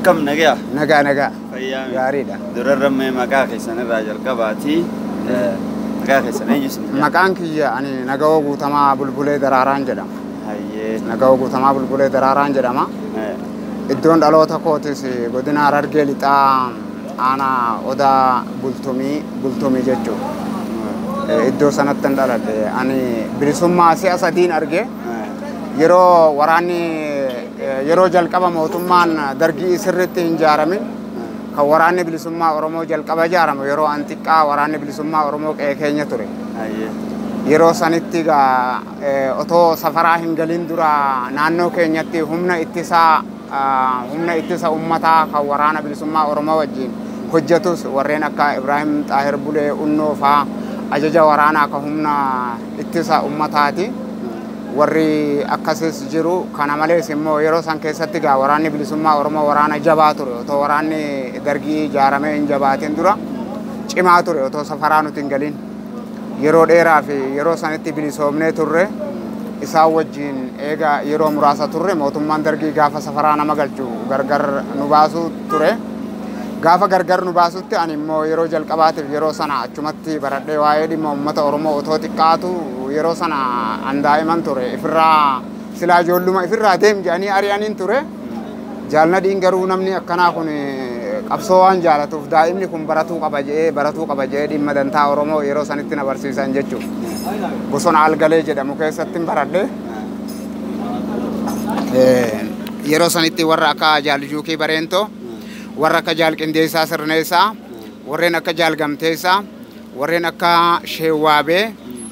أكم نجا نجا فيا غاريدا درر رمي مكاخي سنة راجل كباتي مكاخي سنة يجسم مكانك يعني نجاو قطما بلبلة دراران جدا هاي نجاو قطما بلبلة دراران جدا ما إدون دلوتا كوتس بدنا رجلي تا أنا ودا بلتومي جتو إدو سنة تندلت أني برسوم سياسة دين أرجع يرو وراني يرو جل كبا موتمان درجي سرت إنجارمين كوراني برسوم أورمو جل كبا جارم يرو أنتيكا وراني برسوم أورمو كأنيا توري يرو سنتيجا أتو سفرة هنجلين درا نانو كأنيا تي همنا إتسا أمتا كورانا برسوم أورمو وجين حجتوس ورينا كإبراهيم طاهر بولي أنو فا أججا ورانا كهمنا إتسا أمتاتي وري أكاسس جرو كان مالي سمو يرو سانكيساتيغا وراني بلسوما ورما ورانا جباتوري تو وراني درجي جارمين جباتين درا چماتوري تو سفرانو تنگلين يرو ديرا في يرو سانتي بلسومني توري إسا وجين إيغا يرو مراسا توري موتمان درجي غافا سفرانا مغلچو غرغر نباسو توري غافا غرغر نباسو تي أني مو يرو جل قباتي يرو سانا چمتي برده وايدي مو أمتا ورمو أتوتي قاتو يرو سانا أندائمان توري إفرا سلا جولوما إفرا ديم جاني أريانين توري جالنا دين غرو نمني أكنا كوني قبصوان جالتوف دائمني كون براتو قبجي ديم مدنتا ورمو يرو سانتنا برسيسان جچو بسون عالغالي جدا مكيستين برده يرو سانتي ورقا جالجوكي برينتو warra ka jaal qindeessaa sirneessaa warreen akka jaal gamteessaa warreen akka sheewwaabee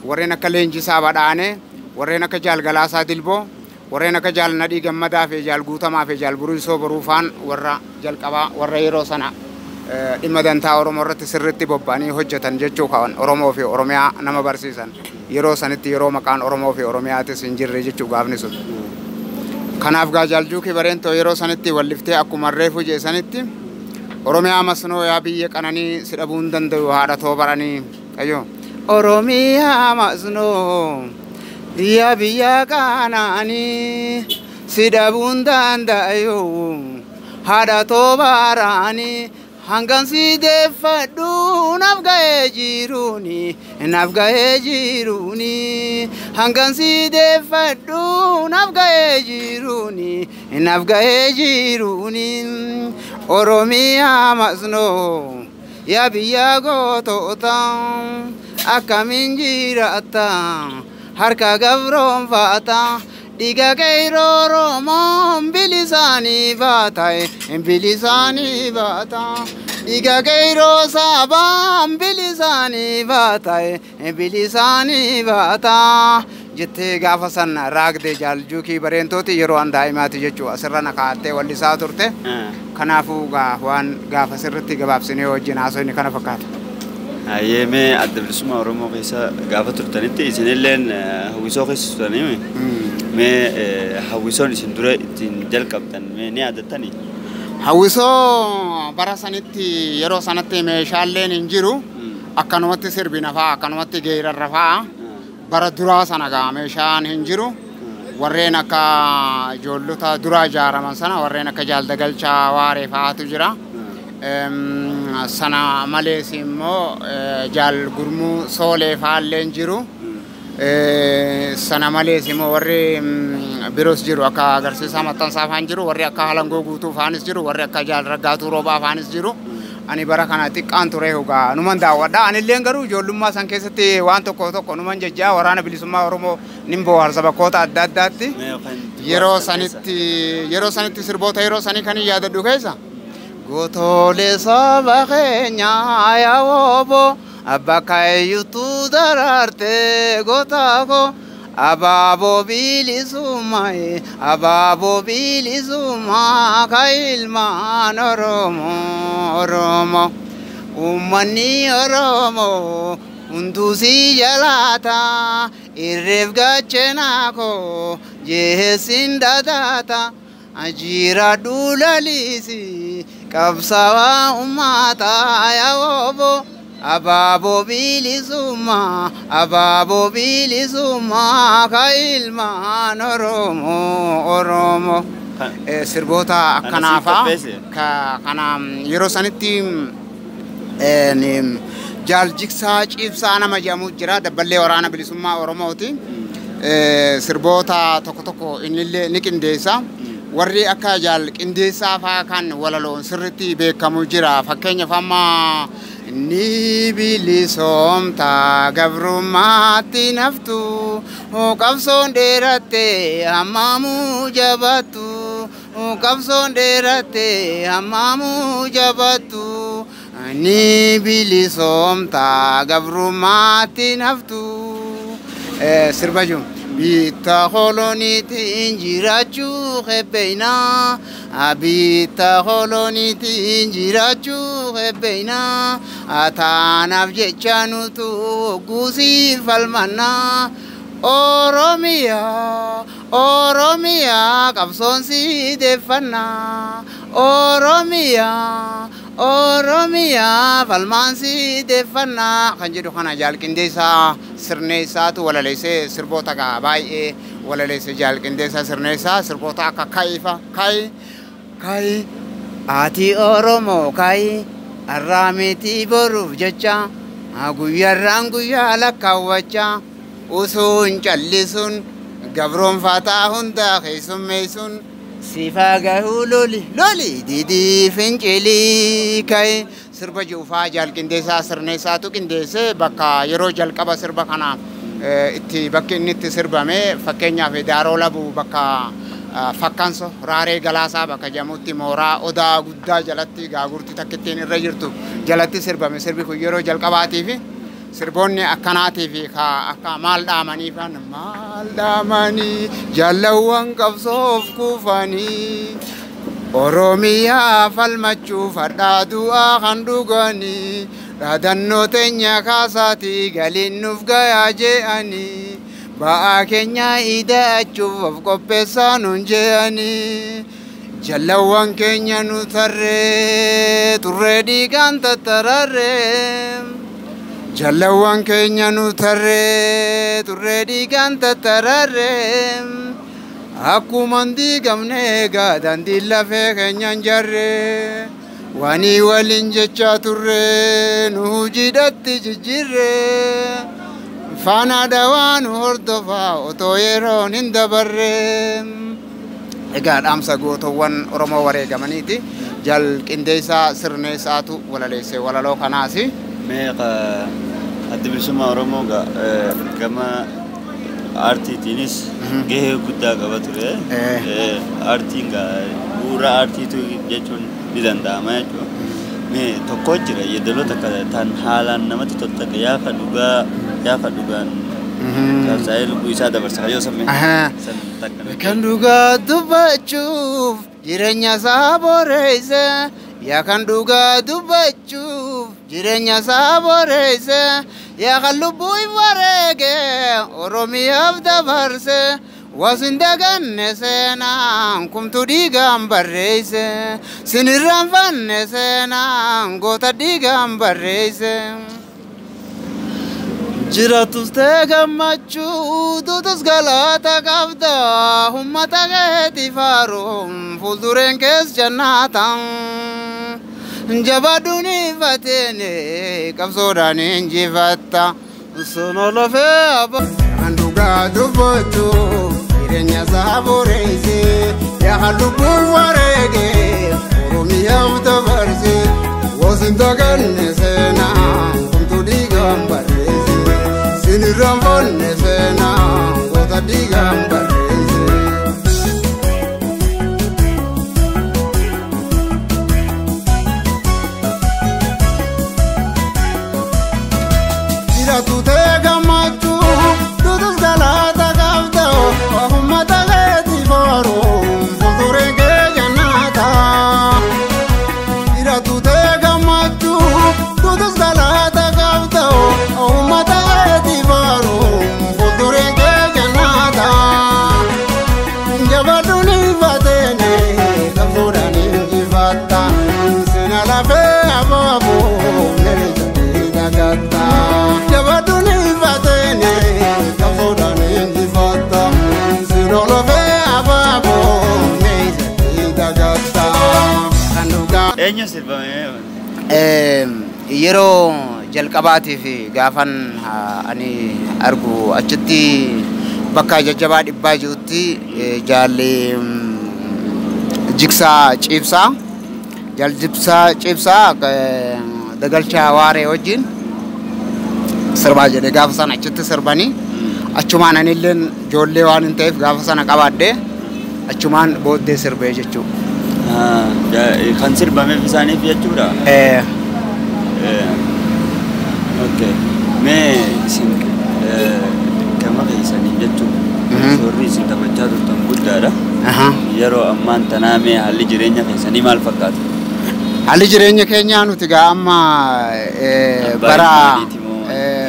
warreen akka leenjisaa badhaanee warreen akka jaal galaasaa dilboo warreen akka jaal nadhii gammadaa fi jaal guutamaa fi jaal buruusoo baruufaan warra jalqabaa warra yeroo sana dhimma dantaa Oromoo irratti sirriitti bobba'anii hojjetan jechuu kawan Oromoo fi Oromiyaa nama barsiisan yeroo sanitti yeroo maqaan Oromoo fi Oromiyaatis hin jirre jechuu gaafni sun kanaaf gaajaaljuuki bareentoo yeroo sanitti walliftee akkuma reefu jeesanitti Oromiyaa masnoo yaa biyya qananii sidhabuun danda'u haadha too baranii ayyo Oromiyaa masnoo yaa biyya qananii sidhabuun danda'u haadha too baranii hangan sidefadhu nafgae jiruni hangan sidefadhu nafgae jiruni Oromiyaa masno ya biyya gootota akamin jiraata harka gabroon faata diga gairo Oromoo bilisani baata diga gairo saba bilisani baata jette gaafa san raagde jaaljuuki bareentoti yeroo andaa'imaati jechuu asirra nakaatee wallisaa turte kanaafu waan gaafa sirritti gabaabsinee wajjin haasofni kana fakkaata ayyee adda bilisummaa Oromoo keessa gaafa turtanitti isinilleen hawwisoo keessa turtanii hawwisoon isin dura ittiin jalqabdan ni yaadattanii hawwisoo bara sanitti yeroo sanatti meeshaaleen hin jiru akkanumatti sirbina fa'a akkanumatti geerarra fa'a bara duraa sana gaa meeshaan hin jiru warreen akka ijoollota duraa ijaaraman sana warreen akka jaaldagalchaa waaree fa'aatu jira sana malees immoo jaal gurmuu soolee fa'aallee hin jiru sana malees immoo warri biroos jiru akka agarsiisaa maxxansaa fa'aan jiru warri akka halangoo guutuu fa'aanis jiru warri akka jaal raggaatuu roobaa fa'aanis jiru ani bara kana xiqqaan ture hogaa numan daawwadha anilleen garuu ijoollummaa san keessatti waan tokko numan jejjaa waraana bilisummaa Oromoo nimboo harsa bakkoota adda addaatti yeroo sanitti sirboota yeroo sanii kan yaadadhu keessa gootoolee saba keenyaa yaa wobo abba kayyutu daraarte gootaako ababo bilisummaa kailmaan Oromoo ummanni Oromoo hundusi jalata irreef gachenaako jeesin dadata ajira dulalisi qabsawa ummata yaa wobo ababo bilisummaa kailmaan Oromoo sirboota akkanaafa kana yeroo sanitti jaal jigsaa ciibsaa nama jedhamu jira dabballee waraana bilisummaa Oromooti. Sirboota tokko tokko innillee ni qindeessa. Warri akka jaal qindeessaa fa'aa kan walaloon sirriitti beekamu jira. Fakkeenyaaf amma ni bilisoomta gabrummaatti naftu qabsoon dheeratte hammamuu jabattu qabsoon dheeratte hammamuu jabattu ni bilisoomta gabrummaatti naftu sirba jiru. Bitta koloniiti injirachuu hebbeina bitta koloniiti injirachuu hebbeina ataanaaf jecha nutu guusiif falmanna Oromiyaa Oromiyaa qabsoon si deeffanna Oromiyaa Oromiyaa falmaan si deeffanna kan jedhu kana jaal qindeessaa sirneessaatu walaleessee sirboota baay'ee walaleessee jaal qindeessaa sirneessaa sirboota akka kayi ati Oromoo kayi har'aa miti boruuf jecha guyyaarraan guyyaa lakkaawwachaa osoo hin callisuun gabroonfataa hundaa keessummeessuun sifa gahuu loli didii fincilii kayi sirba juufaa jaal qindeessaa sirneessaatu qindeesse bakka yeroo jalqaba sirba kana itti bakki inni itti sirbame fakkeenyaaf daaroo labu bakka fakkanso raaree galaasaa bakka jedhamutti mooraa odaa guddaa jalatti gaagurti takkittiin irra jirtu jalatti sirbame sirbi kun yeroo jalqabaatiif sirboonni akkanaatiif akka maal dhaamanii jaalawwan qabsoof kuufanii Oromiyaa falmachuuf hadhaa du'aa kan dhuganii dhaadannoo teenya kaasaatii galiin nuuf gayaa je'anii ba'aa keenya ida'achuuf of qopheessaa nuun je'anii jaalawwan keenya nu tarree turree dhiigaan tattararree jaalawwan keenya nu tarree turree dhiigaan tattararree akkuma diigamne daandii lafee keenyaan jarree wanii waliin jechaa turree nu hojiidhatti jijjiirree faana dawaa nu hordofaa otoo yeroon hin dabarree. Egaa dhaamsa gootowwan Oromoo wareegamaniiti jaal qindeessaa sirneessaatu walaleessee walaloo kanaasi. Meeqa adda bilisummaa Oromoo gama artiitiinis gahee guddaa qaba ture. Artiin bu'uura artiitu jechuun ni danda'ama jechuudha. Mee tokko jira yeedaloota kan haalaan namatti tolta yaafa dhugaan Saya lugu isa ada bersahaja sampai. Kan duga dubbachuuf jireenya saboreessa yaa kan duga dubbachuuf jireenya saboreessa yaa kan lubbuu wareege Oromiyaaf dabarse wasin daganne seenaan kumtu dhiigaan barreesse sinirraanfanne seenaan goota dhiigaan barreesse. Jiratus tegammachu dutus galata qabda ummata keeti faaruun fuuldureen kees jannatan jabaadhuun ifateene qabsoodhaan injifatta sono lafee abba kan dhugaa dubbachuuf jireenya saboreesse yaa lubbuun wareege Oromiyaaf dabarse wasin daganne seenaa kumtu dhiigaan barreesse. Sinirraanfanne seenaa goota dhiigaan barreesse. Jiraatu teegammachuu dutus galata qabda ummata keeti faaruun fuuldureen kee jannata. Jiraatu teegammachuu dutus galata qabda ummata Jabaduni sirbame. Yeroo jalqabaatiif gaafan ani argu achitti bakka jajjabaa dhibbaa jirutti jaalli Jigsaa Ciibsaa Jigsaa Ciibsaa dagalchaa waaree wajjin sirbaa jedhe gaafa sana achitti sirbanii achumaan anilleen ijoollee waan hin ta'eef gaafa sana qabaadhee achumaan booddee sirbee jechuudha. Kan sirbameef isaaniif jechuudha. Okay. Mee isin gama keessanii jechuudha. Suurri isin taphachaa turtan guddaadha. Yeroo ammaan tanaa mee haalli jireenya keessanii maal fakkaata? Haalli jireenya keenyaa nuti gaa amma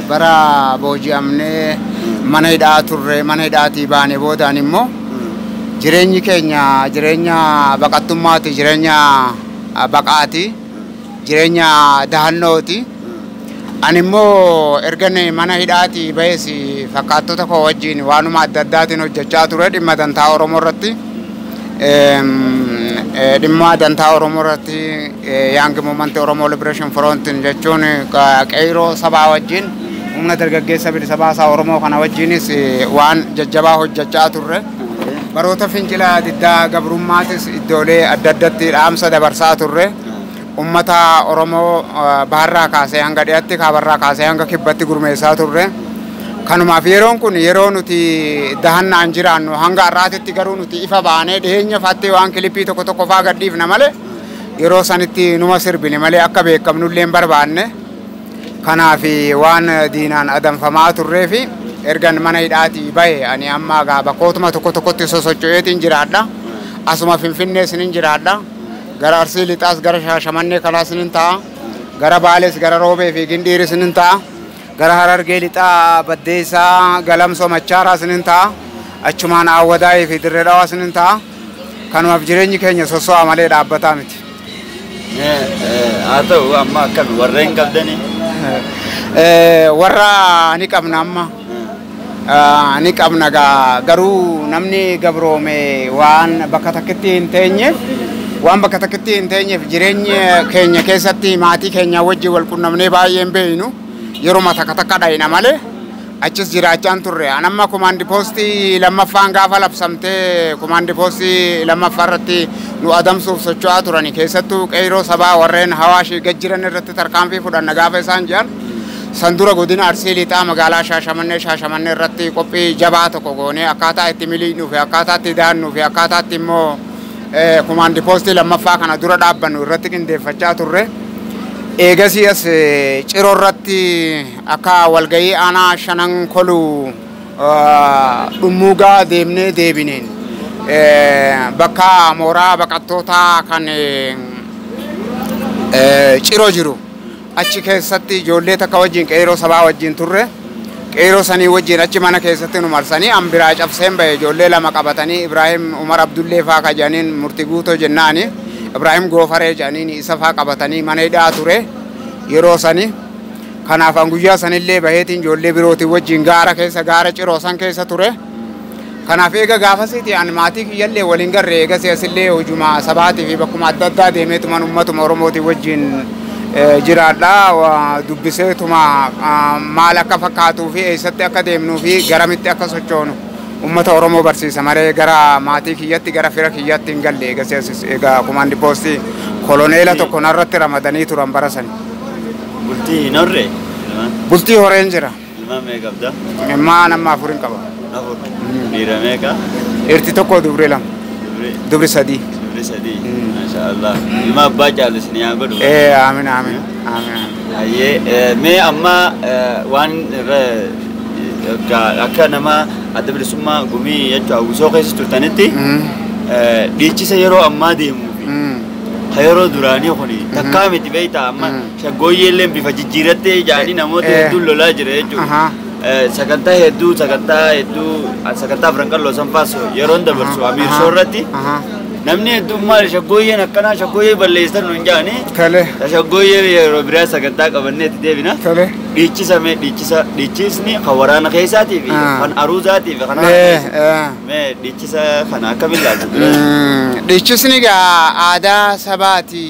bara booji'amnee mana hidhaa turre mana hidhaatii baanee boodaan immoo jireenyi keenya jireenya baqattummaati jireenya baqaati jireenya dahannooti. Ani immoo ergan mana hidhaatii ba'es fakkaattota koo wajjin waanuma adda addaatiin hojjechaa ture dhimma dantaa Oromoo irratti dhimma dantaa Oromoo irratti Young Movement Oromoo Liberation Front jechuun qeerroo sabaa wajjin humna dargaggeessa bilisa baasaa Oromoo kana wajjinis waan jajjabaa hojjechaa turre baroota fincila diddaa gabrummaatis iddoolee adda addaatti dhaamsa dabarsaa turre. Ummata Oromoo baharraa kaasee hanga dhiyaatti kaabarraa kaasee hanga kibbatti gurmeessaa turre. Kanumaaf yeroon kun yeroo nuti dahannaan jiraannu hanga har'aatitti garuu nuti ifa baanee dhiyeenya fattee waan kilipii tokko tokko faa gadhiifna malee yeroo sanitti numa sirbine malee akka beekamnullee hin barbaanne. Kanaaf waan diinaan adamfamaa turree fi ergan mana hidhaatii bahe ani amma bakkootuma tokko tokkotti sosocho'eetiin jiraadha. Asuma Finfinnee sinin jiraadha. Gara Arsii Lixaas gara Shaashamannee kanaa sinin ta'a. Gara Baalees gara Roobee fi Gindhiiri sinin ta'a. Gara Harargee Lixaa Baddeessaa Galamsoo Machaaraa sinin ta'a. Achumaan Awwadaayii fi Dirree Dhawaa sinin ta'a. Kanumaaf jireenyi keenya sosso'aa malee dhaabbataa miti. Haa ta'u amma akkami warreen qabdanii? Warra ni qabna amma. Ni qabna garuu namni gabroome waan bakka takkitti hin teenyeef waan bakka takkitti hin teenyeef jireenya keenya keessatti maatii keenya wajjin wal qunnamnee baay'een beeynu yeroo takka dhayina malee achis jiraachaan turre. Anamma kumaandi poostii lammaffaan gaafa labsamtee kumaandi poostii lammaffaa irratti nu adamsuuf socho'aa turani keessattuu qeerroo sabaa warreen hawaashii gajjiran irratti tarkaanfii fudhanna gaafa isaan jiran sandura godina Arsii Lixaa magaalaa Shaashamannee irratti qophii jabaa tokko goonee akkaataa itti miliinuu fi akkaataa itti daannuu fi akkaataa itti immoo kumaandi poostii lammaffaa kana dura dhaabbannu irratti qindeeffachaa turre. Eegasii as Ciroo irratti akka walgahii aanaa shanan kolu dhummuugaa deemnee deebineen bakka mooraa baqattootaa kan Ciroo jiru achi keessatti ijoollee takka wajjin qeerroo sabaa wajjin turre. Qeerroo sanii wajjin achi mana keessatti nu marsanii ambiraa cabseen bahe ijoollee lama qabatanii Ibrahim Umar Abdullee faa ka jedhaniin murtii guutoo jennaani Ibrahim Goofaree jedhaniin isa faa qabatanii mana hidhaa ture yeroo sanii. Kanaaf an guyyaa sanillee baheetiin ijoollee birootiin wajjin gaara Ciroo san keessa ture. Kanaaf eega gaafasiiti an maatii kiyyallee waliin garree eegasii asillee hojuma sabaatii fi bakkuma adda addaa deemeetuman ummatuma Oromootiin wajjin jiraadha dubbiseetuma maal akka fakkaatuu fi eessatti akka deemnuu fi garamitti akka sochoonu ummata Oromoo barsiisa malee gara maatii kiyyatti gara fira kiyyatti hin galle egaa kumaandi poostii koloneela tokko narratti ramadanii turan barasani. Bultii hin horre? Bultii horeen jira. Ilmaan meeqa qabda? Ilmaan amma afur hin qaba. Afur. Dhiira meeqa? Dhiirti tokko dubri lama. Dubri sadii. Masyaallah. Ilma abbaa caalis ni haa godhu. Aamin. Hayyee mee amma waan akka nama adda bilisummaa gumii jechuudha hawwisoo keessa turtanitti dhiichisa yeroo ammaa deemuu fi yeroo duraanii kuni takkaa miti beektaa amma shaggooyyeellee bifa jijjiirattee jaanii namoota hedduun lolaa jira jechuudha. Sagantaa hedduu sagantaa afran qalloo sanfaas yeroon dabarsu amiirsoo irratti namni heddummaa shaggooyyeen akkanaa shaggooyyee balleessan nu hin jaani. Tole. Shaggooyyee yeroo biraa sagantaa qabannee itti deebina. Tole. Dhiichisni kan waraana keessaatii fi kan aruuzaatii fi kan dhiichisa kana akkamiin laatu? Dhiichisni egaa aadaa sabaati.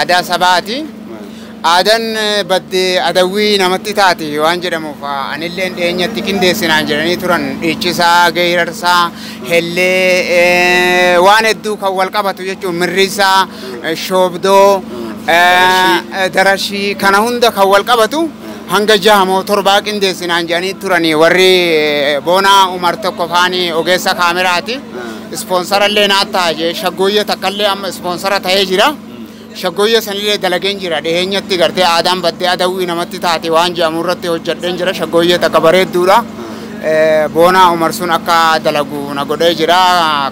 Aadaa sabaati. Aadaan baddee adawwii namatti taate waan jedhamuuf anillee dhiyeenyatti qindeessinaan jedhanii turan dhiichisaa, geerarsaa, hellee waan hedduu kan wal qabatu jechuun mirrisaa, shoobdoo, darashii kana hunda kan wal qabatu hanga 6 moo 7 qindeessinaan jedhanii turanii warri Boonaa Umar tokko faanii ogeessa kaameraati. Ispoonsarallee naattaa jee shaggooyyee takkaallee amma ispoonsara ta'ee jira. Shaggooyyee sanillee dalageen jira dhiheenyatti gartee aadaan baddee adawwii namatti taate waan jedhamu irratti hojjedheen jira shaggooyyee takka bareedduudha. Boonaa Umar sun akka dalagu na godhee jira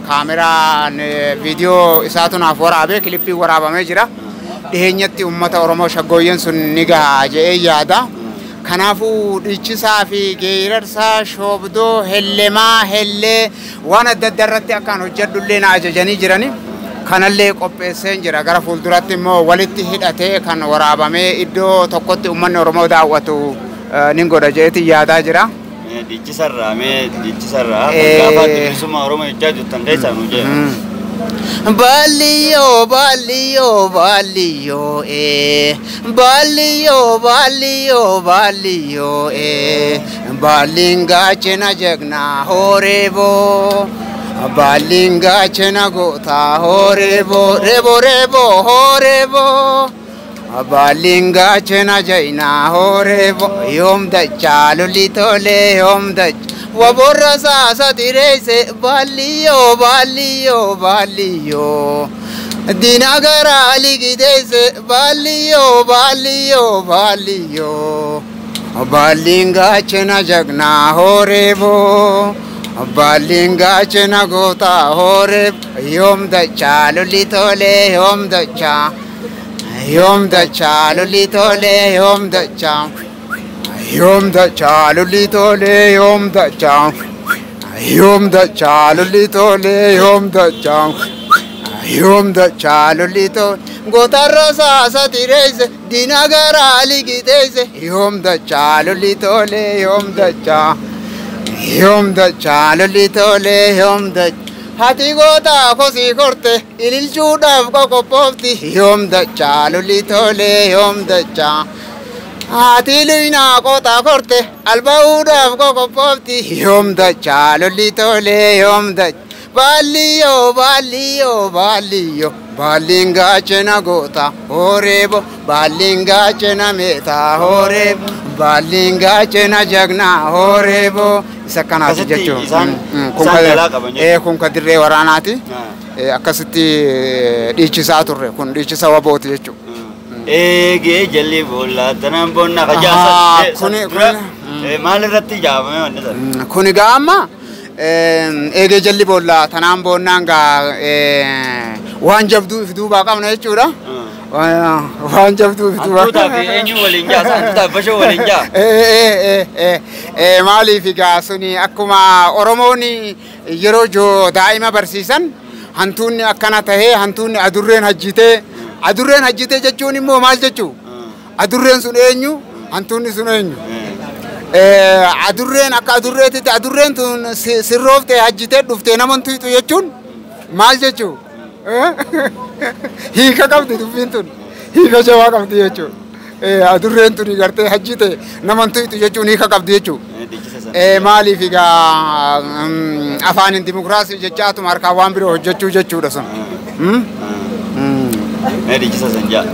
kaameraan viidiyoo isaatu naaf waraabee kilippii waraabamee jira. Dhiheenyatti uummata Oromoo shaggooyyeen sun ni gahaa jedhee yaada. Kanaafuu dhiichisaa fi geerarsaa, shoobdoo, hellemaa, hellee waan adda addaa irratti akkaan hojjedhullee na ajajanii jirani. Kanallee qopheesseen jira gara fuulduratti immoo walitti hidhatee kan waraabamee iddoo tokkotti uummanni Oromoo daawwatu nin godha jeetii yaadaa jira. Dhiichisarraa gaafa bilisummaa Oromoo jechaa jirtan keessaa nu jee. Balio, balio, balio, balio, balio, balio, balinga chena jagna horebo, balinga chena gota horebo, rebo rebo horebo, balinga chena jaina horebo, yom da chalulitole yom da Waborra sa tirese balio balio balio dinagara ligidese balio balio balio balinga chena jagna horebo balinga chena gota horeb yom da chalulitole yom da chalulitole yom da cha Yom da chalulitole yom da chang Yom da chalulitole yom da chang Yom da chalulitole Gotarra sa tirese dinagara ligidese Yom da chalulitole yom da chang Yom da chalulitole yom da Hati gota kosi korte ilil chudaf kokopofti Yom da chalulitole yom da chang Hati luina kota korte albaudaf kokopofti Yom da chalulitole yom da balio balio balio balinga chena gota horebo balinga chena meta horebo balinga chena jagna horebo isa kanati jechu kun kadirre waranati akkasitti dhiichisaa turre kun dhiichisa wabooti jechu Ege jalli bolla tanan bonna kajaasa maal irratti jaabame wanni kuni gaama ege jalli bolla tanan bonnaan gaa waan jabduu if duubaa qabna jechuudha waan jabduu if duubaa tuutaa fi eenyu waliin jaasa tuutaa bashoo waliin jaa maaliif gaa suni akkuma Oromooni yeroo joo daa'ima barsiisan hantuunni akkana tahee hantuunni adurreen hajjitee Adurreen hajjitee jechuun immoo maal jechuu? Adurreen sun eenyu? Hantuunni sun eenyu? Adurreen akka adurreetitti adurreen tun sirrooftee hajjitee dhuftee naman tuyxu jechuun maal jechuu? Hiika qabdi dubbiin tun. Hiika jabaa qabdi jechuun. Adurreen tun gartee hajjitee naman tuyxu jechuun hiika qabdi jechuun. Maaliif egaa afaan dimokiraasii jechaatuma harkaa waan biroo hojjechuu jechuudha sun. Dhiichisa sanjaa.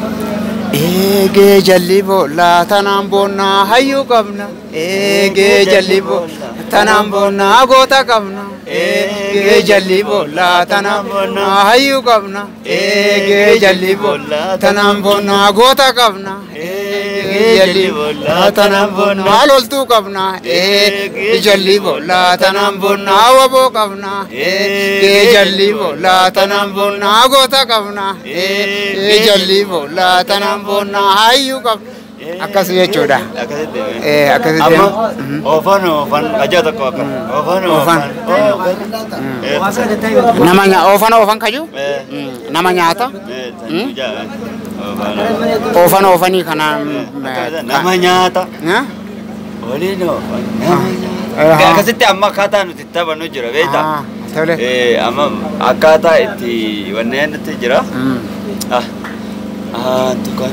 Ege jalli bolla tanan bonna hayyu qabna. Ege jalli bolla tanan bonna goota qabna. Ege jalli bolla tanan bonna hayyu qabna. Ege jalli bolla tanan bonna goota qabna. Ege jalli bolla tanan bonna loltuu qabna. Ege jalli bolla tanan bonna waboo qabna. Ege jalli bolla tanan bonna goota qabna. Ege jalli bolla tanan bonna hayyu qabna. akkas jechuudha. Akkasitti amma ofan aja tokko akka ofan ofan kaju nama nyaata ofanii kana nama nyaata waliin akkasitti amma akkaataa nuti taphannu jira beektaa amma akkaataa itti wanneen nuti jira tukan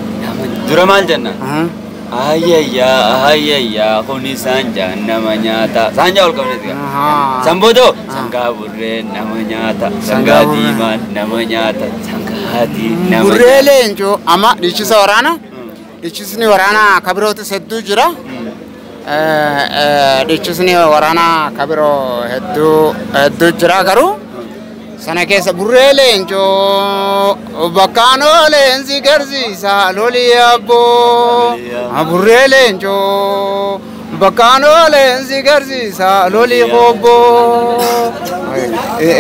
dura maal jenna ayayya kuni sanja nama nyaata sanja ol qabneeti sambodo sangaa burree nama nyaata sangaa diimaan nama nyaata sangaati nama burree leencoo amma dhiichisa waraana kabirootis hedduu jira dhichisni waraana kabiroo hedduu jira garuu sana keessa burree leencoo bakkaanoo leensi garsiisa lolii abboo burree leencoo bakkaanoo leensi garsiisa lolii qobboo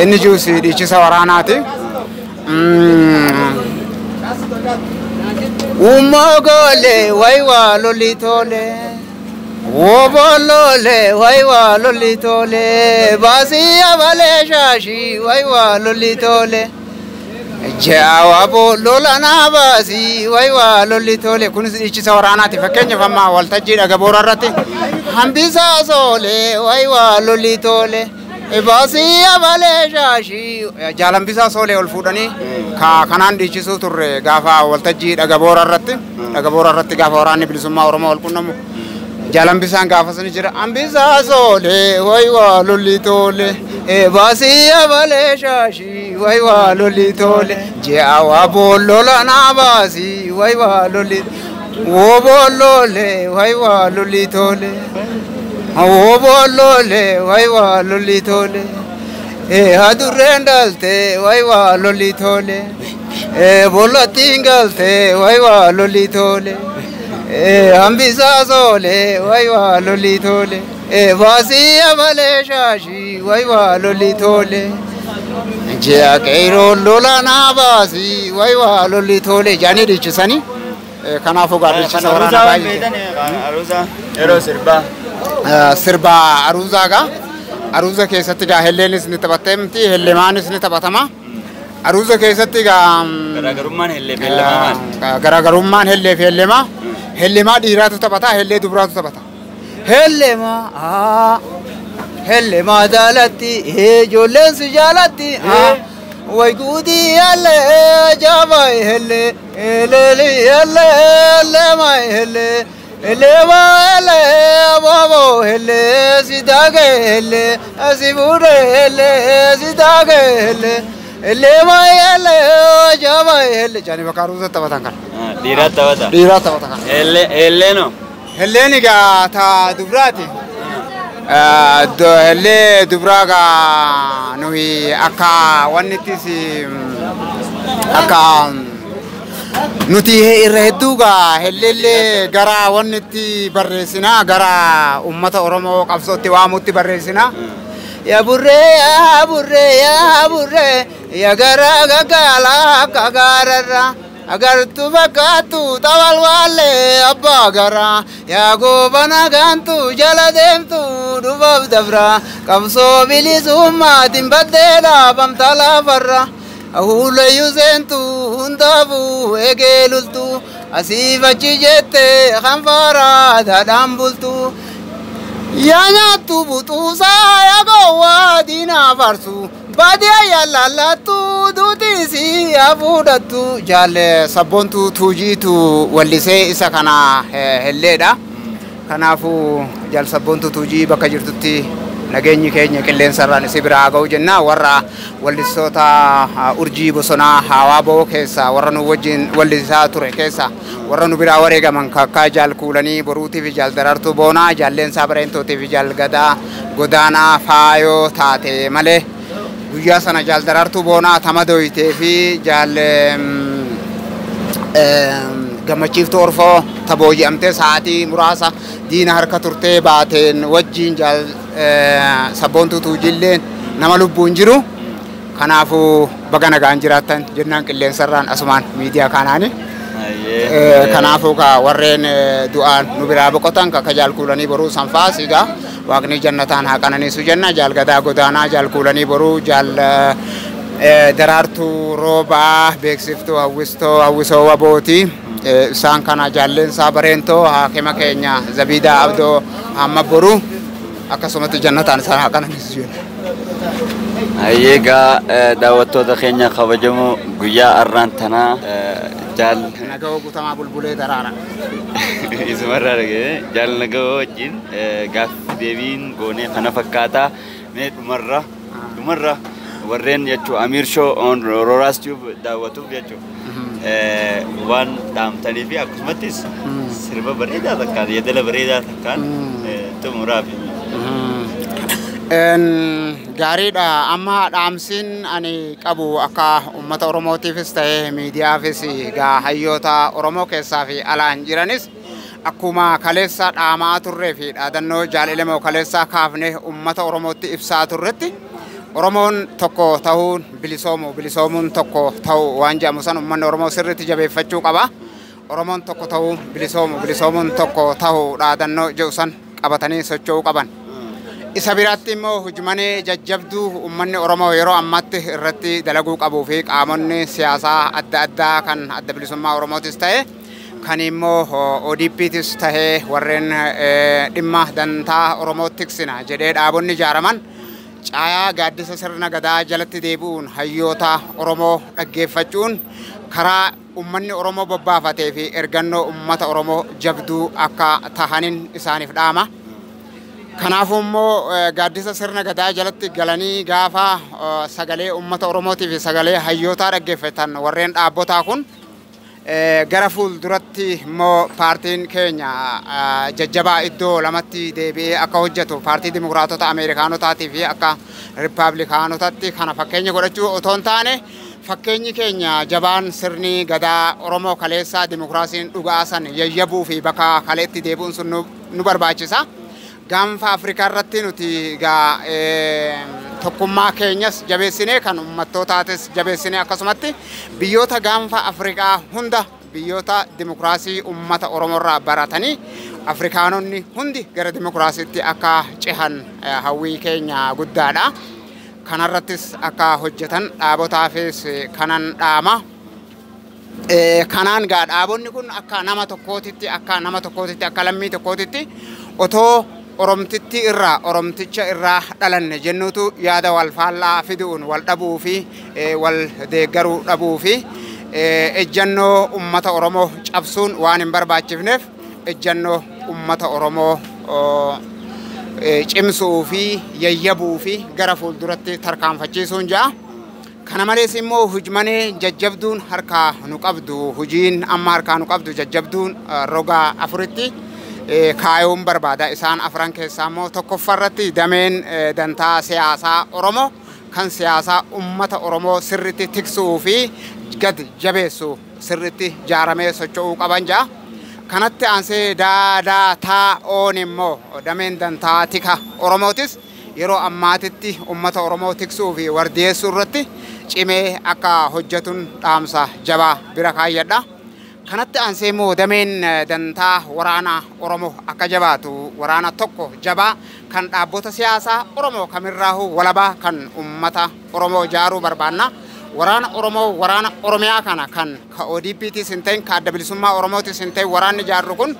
inni juusi dhiichisa waraanaati. Umogole waiwa lolii tole Wobolole waiwa lolitole basi abale shashi waiwa lolitole jawabo lolana basi waiwa lolitole kun ichisa waraanaati fakkeenya famma waltajjii dhaga boorarratti hambisa sole waiwa lolitole basi abale shashi jalambisa sole ol fuudhanii kanaan dhiichisuu turre gaafa waltajjii dhaga boorarratti gaafa waraanni bilisummaa Oromoo wal qunnamu Jalambisan gaafasni jira ambisa sole waiwa lolitole basi abale shashi waiwa lolitole jawa bolola na basi waiwa lolitole wobolole waiwa lolitole wobolole waiwa lolitole hadurendalte waiwa lolitole bolatingalte waiwa lolitole ambisa sole waiwa lolitole basi abale shashi waiwa lolitole jea keiro lola na basi waiwa lolitole jani dichisani kanafu gadhichisa waraana baay'ee aruza ero sirba aruza keessatti gaa helleenis ni taphatamti hellemaanis ni taphatama aruza keessatti gaa garaagarummaan hellee fi hellemaa Hellema dhiiraatu taphata hellee dubaraatu taphata hellema jaalatti ijoolleen si jaalatti way guudi yalle jabay helle eleli yalle lema helle elema helle babo helle sidage helle asibude helle sidage helle elema yalle jabay helle jani bakaruza taphatan kan Dira tabata kan Heleno Helleni ga ta dubrati helle dubraga nui akka wanniti si akka nuti irra hedduuga hellelle gara wanniti barreessina gara ummata Oromoo qabsootti waamutti barreessina ya burre ya gara gagala kagarara agar tu bakatu tawal wale abba gara ya go banagantu jaladem tu dubab dabra kamso bilisumma timbadela bamtala farra ahule yuzentu hundabu egelultu asifa chijete khamfara dadambultu yana tu butusa ya go wadina farsu Badia yalla tu dutisi afudatu jalle sabontu tujitu walise isa kana helleedha kanafu jal sabontu tuji bakka jirtutti nageenyi keenya qilleensarraan isi biraa ga'u jenna warra wallisoota urjii bosonaa hawaaboo keessa warra nu wajjin wallisaa ture keessa warra nu biraa wareegaman kakka jaal kuulanii boruutiif jaal darartuu boonaa jaalleensaa bareentootiif jaal gadaa godaanaa faayoo taate malee guyyaa sana jaal darartuu boonaa tamadoyitee fi jaal gammachiiftuu orfoo tabooji'amtee sa'aatii muraasa diina harka turtee baateen wajjin jaal sabboontuu tuujilleen nama lubbuun jiru kanaafuu baga nagaan jiraattan jennaan qilleensarraan asumaan miidiyaa kanaani Kanaafuu ka warreen du'aan nu biraa boqotan ka jaalkuulanii boruu sanfaas egaa waaqni jannataan haa qananiisu jenna jaalgadaa godaanaa jaalkuulanii boruu jaal daraartuu roobaa beeksiftuu hawwisoo wabooti isaan kana jaalleensaa bareentoo haakima keenya Zabidaa Abdoo amma boruu akkasumatti jannataan isaan haa qananiisu jenna. Egaa daawwattoota keenya kabajamoo guyyaa arraan tanaa jaal nagahoo guutamaa bulbulee daraara. Isumarraa dhagee jaal nagahoo wajjin gaaffii deebiin goonee kana fakkaataa mee dhumarra warreen jechuun Amir Show on Roraas Tube daawwatuuf jechuun waan dhaamtanii fi akkasumattis sirba bareedaa takkaan yeedala bareedaa takkaan xumuraaf. Gaariidha amma dhaamsiin ani qabu akka uummata Oromootiifis ta'ee miidiyaafis gaa hayyoota Oromoo keessaa fi alaan jiranis akkuma kaleessa dhaamaa turree fi dhaadannoo jaalalee kaleessa kaafne uummata Oromootti ibsaa turretti Oromoon tokko ta'uun bilisoomuun tokko ta'uu waan jedhamu san uummanni Oromoo sirriitti jabeeffachuu qaba. Oromoon tokko ta'uu bilisoomuun tokko ta'uu dhaadannoo jedhu san qabatanii socho'uu qaban. Isa biraatti immoo hujumanii jajjabduu uummanni Oromoo yeroo ammaatti irratti dalaguu qabuu fi qaamonni siyaasaa adda addaa kan adda bilisummaa Oromootis ta'e kan immoo ODP'tis ta'e warreen dhimma dantaa Oromoo tiksina jedhee dhaabonni ijaaraman caayaa gaaddisa sirna gadaa jalatti deebi'uun hayyoota Oromoo dhaggeeffachuun karaa uummanni Oromoo bobbaafatee fi ergannoo uummata Oromoo jabduu akka tahanin isaaniif dhaama. Kanaafuu immoo gaaddisa sirna gadaa jalatti galanii gaafa sagalee uummata Oromootii fi sagalee hayyootaa dhaggeeffatan warreen dhaabbotaa kun gara fuulduratti immoo paartiin keenya jajjabaa iddoo lamatti deebi'ee akka hojjetu paartii dimokiraatota Ameerikaanotaatii fi akka Rippaabilikaanotatti kana fakkeenya godhachuu otoo hin taane fakkeenyi keenya jabaan sirni gadaa Oromoo kaleessaa dimokiraasiin dhugaa san yayyabuu fi bakka kaleetti deebi'uun sun nu barbaachisa. Gaanfa Afrikaa irratti nuti gaa tokkummaa keenyas jabeessinee kan uummattootaas jabeessinee akkasumatti biyyoota gaanfa Afrikaa hunda biyyoota dimokiraasii uummata Oromoo irraa baratanii Afrikaanonni hundi gara dimokiraasiitti akka cehan hawwii keenya guddaadha. Kanarrattis akka hojjetan dhaabotaafis kanan dhaama. Kanaan gaa dhaabonni kun akka nama tokkootitti akka lammii tokkootitti otoo Oromticha irraa dhalanne jennuutu yaada wal faallaa fiduun wal dhabuu fi wal deeggaruu dhabuu fi ejjannoo uummata Oromoo cabsuun waan hin barbaachifneef ejjannoo uummata Oromoo cimsuu fi yayyabuu fi gara fuulduratti tarkaanfachiisuun ja'a. Kana malees immoo hujumanii jajjabduun harkaa nu qabdu hujiin amma harkaa nu qabdu jajjabduun roga afuritti kaayuun barbaada. Isaan afran keessaa immoo tokkoffarratti dameen dantaa siyaasaa Oromoo kan siyaasaa uummata Oromoo sirriitti tiksuu fi gad jabeessu sirriitti jaaramee socho'uu qaban ja'a. Kanatti aansee daadaa taa'oon immoo dameen dantaa tika Oromootis yeroo ammaatitti uummata Oromoo tiksuu fi wardeessuu irratti cimee akka hojjetun dhaamsa jabaa bira kaayyadha. Kanatti aansee immoo dameen dantaa waraana Oromoo akka jabaatu waraana tokko jabaa kan dhaabbota siyaasaa Oromoo kamirraahu walabaa kan uummata Oromoo ijaaruu barbaanna. Waraana Oromoo waraana Oromiyaa kana kan ODP'tis hin ta'in kan adda bilisummaa Oromootis hin ta'in waraanni ijaarru kun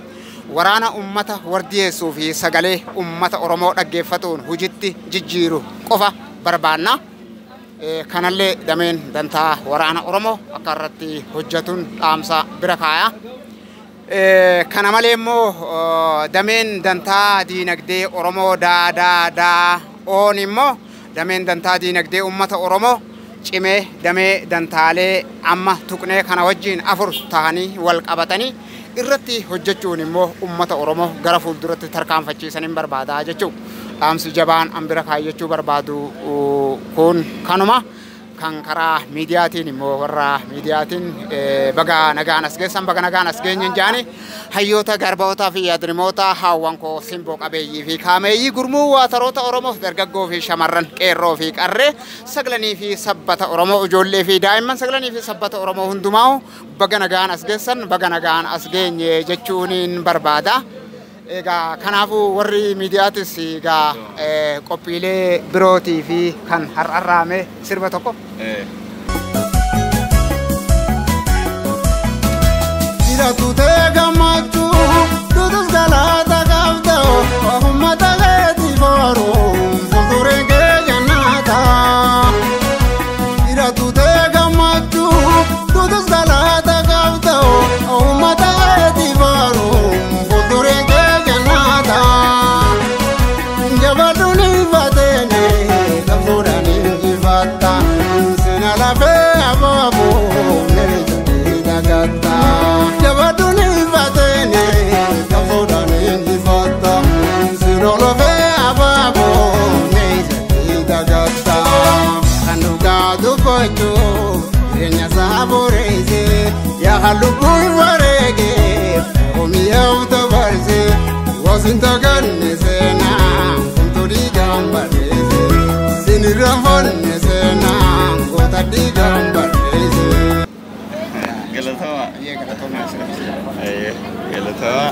waraana uummata wardiyeessuu fi sagalee uummata Oromoo dhaggeeffatuun hojiitti jijjiiru qofa barbaanna. Kanallee dameen dantaa waraana Oromoo akka irratti hojjetuun dhaamsa bira kaaya. Kana malee immoo dameen dantaa diinagdee Oromoo daa'oon immoo dameen dantaa diinagdee uummata Oromoo cimee damee dantaalee amma tuqnee kana wajjin afur tahanii wal qabatanii irratti hojjechuun immoo uummata Oromoo gara fuulduratti tarkaanfachiisaniin barbaada jechuudha. Dhaamsi jabaan an bira kaayyachuu barbaadu kun kanuma. kan karaa miidiyaatiin immoo warra miidiyaatiin baga nagaan as geessan baga nagaan as geenyeen jaani hayyoota garbootaa fi adrimoota haawwan koo simboo qabeeyyii fi kaameeyyii gurmuu waataroota Oromoof dargaggoo fi shamarran qeerroo fi qarree saglanii fi sabbata Oromoo ijoollee fi daa'imman saglanii fi sabbata Oromoo hundumaa baga nagaan as geessan baga nagaan as geenye jechuun barbaada. Egaa kanaafu warri miidiyaatis egaa qophiilee birootii fi kan har'arraame sirba tokko. Jira tutee gammachuu tutus galaata qabda'o uummata keetii booruu fuuldureen kee jannaata. Jira tutee gammachuu tutus galaata qabda'o uummata keetii booruu fuuldureen kee. Ya halukui warege omi autobarze wasintagan nesena kunturi gambareze sinirafon nesena gota di gambareze Galatawa ye galatawa Galatawa